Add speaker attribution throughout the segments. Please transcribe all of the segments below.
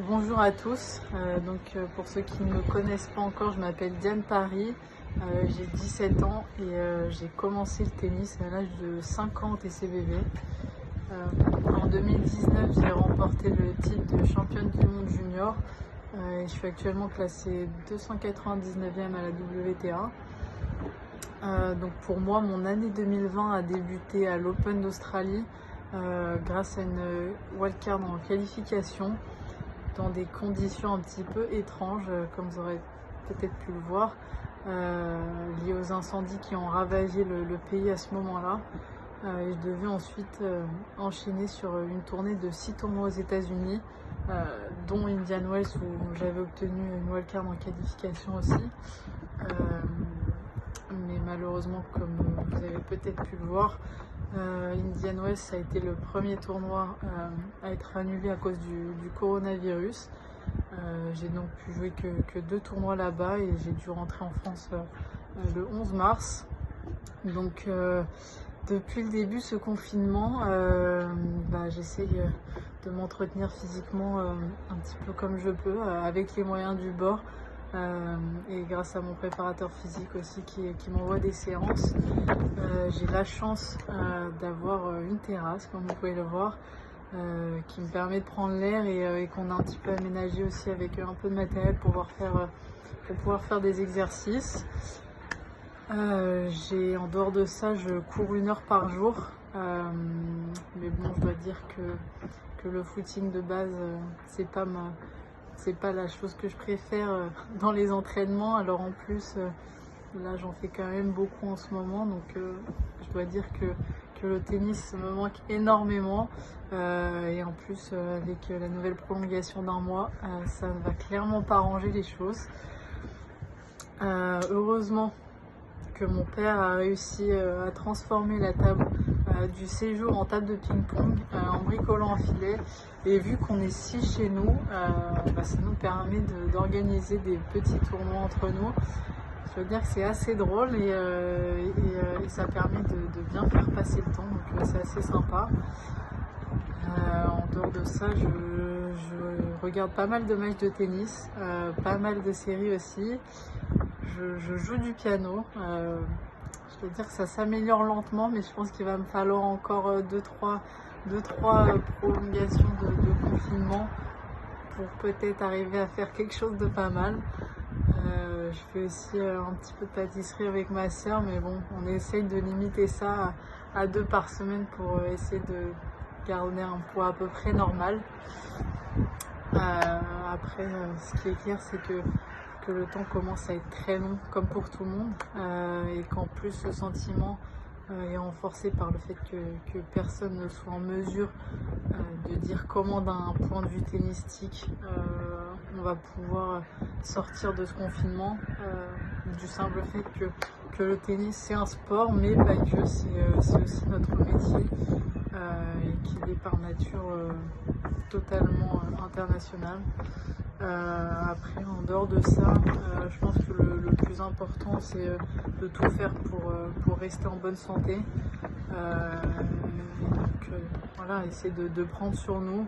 Speaker 1: Bonjour à tous. Pour ceux qui ne me connaissent pas encore, je m'appelle Diane Paris, j'ai 17 ans et j'ai commencé le tennis à l'âge de 5 ans au TCBV. En 2019, j'ai remporté le titre de championne du monde junior et je suis actuellement classée 299e à la WTA. Pour moi, mon année 2020 a débuté à l'Open d'Australie grâce à une wildcard en qualification dans des conditions un petit peu étranges, comme vous aurez peut-être pu le voir, liées aux incendies qui ont ravagé le pays à ce moment-là. Et je devais ensuite enchaîner sur une tournée de 6 tournois aux États-Unis, dont Indian Wells où j'avais obtenu une wildcard en qualification aussi. Mais malheureusement, comme vous avez peut-être pu le voir, Indian Wells a été le premier tournoi à être annulé à cause du coronavirus. J'ai donc pu jouer que 2 tournois là-bas et j'ai dû rentrer en France le 11 mars. Donc depuis le début de ce confinement, j'essaie de m'entretenir physiquement un petit peu comme je peux, avec les moyens du bord. Et grâce à mon préparateur physique aussi qui m'envoie des séances. J'ai la chance d'avoir une terrasse, comme vous pouvez le voir, qui me permet de prendre l'air et qu'on a un petit peu aménagé aussi avec un peu de matériel pour pouvoir faire des exercices. En dehors de ça, je cours 1 heure par jour, mais bon, je dois dire que le footing de base, c'est pas la chose que je préfère dans les entraînements. Alors en plus, là j'en fais quand même beaucoup en ce moment, donc je dois dire que le tennis me manque énormément. Et en plus, avec la nouvelle prolongation d'1 mois, ça ne va clairement pas arranger les choses. Heureusement que mon père a réussi à transformer la table du séjour en table de ping-pong en bricolant un filet, et vu qu'on est 6 chez nous, ça nous permet d'organiser des petits tournois entre nous. Je veux dire que c'est assez drôle et ça permet de bien faire passer le temps, donc c'est assez sympa. En dehors de ça, je regarde pas mal de matchs de tennis, pas mal de séries aussi. Je joue du piano. Je veux dire que ça s'améliore lentement, mais je pense qu'il va me falloir encore 2-3 prolongations de confinement pour peut-être arriver à faire quelque chose de pas mal. Je fais aussi un petit peu de pâtisserie avec ma soeur, mais bon, on essaye de limiter ça à 2 par semaine pour essayer de garder un poids à peu près normal. Après, ce qui est clair, c'est que le temps commence à être très long, comme pour tout le monde, et qu'en plus le sentiment est renforcé par le fait que personne ne soit en mesure de dire comment, d'un point de vue tennistique, on va pouvoir sortir de ce confinement, du simple fait que le tennis c'est un sport, mais pas que, c'est aussi notre métier, et qu'il est par nature totalement international. Après, en dehors de ça, je pense que le plus important, c'est de tout faire pour rester en bonne santé. Voilà, essayer de prendre sur nous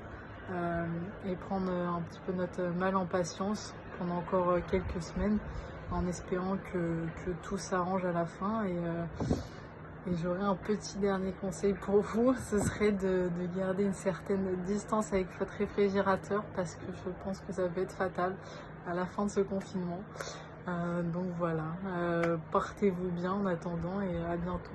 Speaker 1: et prendre un petit peu notre mal en patience pendant encore quelques semaines, en espérant que tout s'arrange à la fin. Et j'aurais un petit dernier conseil pour vous, ce serait de garder une certaine distance avec votre réfrigérateur, parce que je pense que ça peut être fatal à la fin de ce confinement. Donc voilà, portez-vous bien en attendant et à bientôt.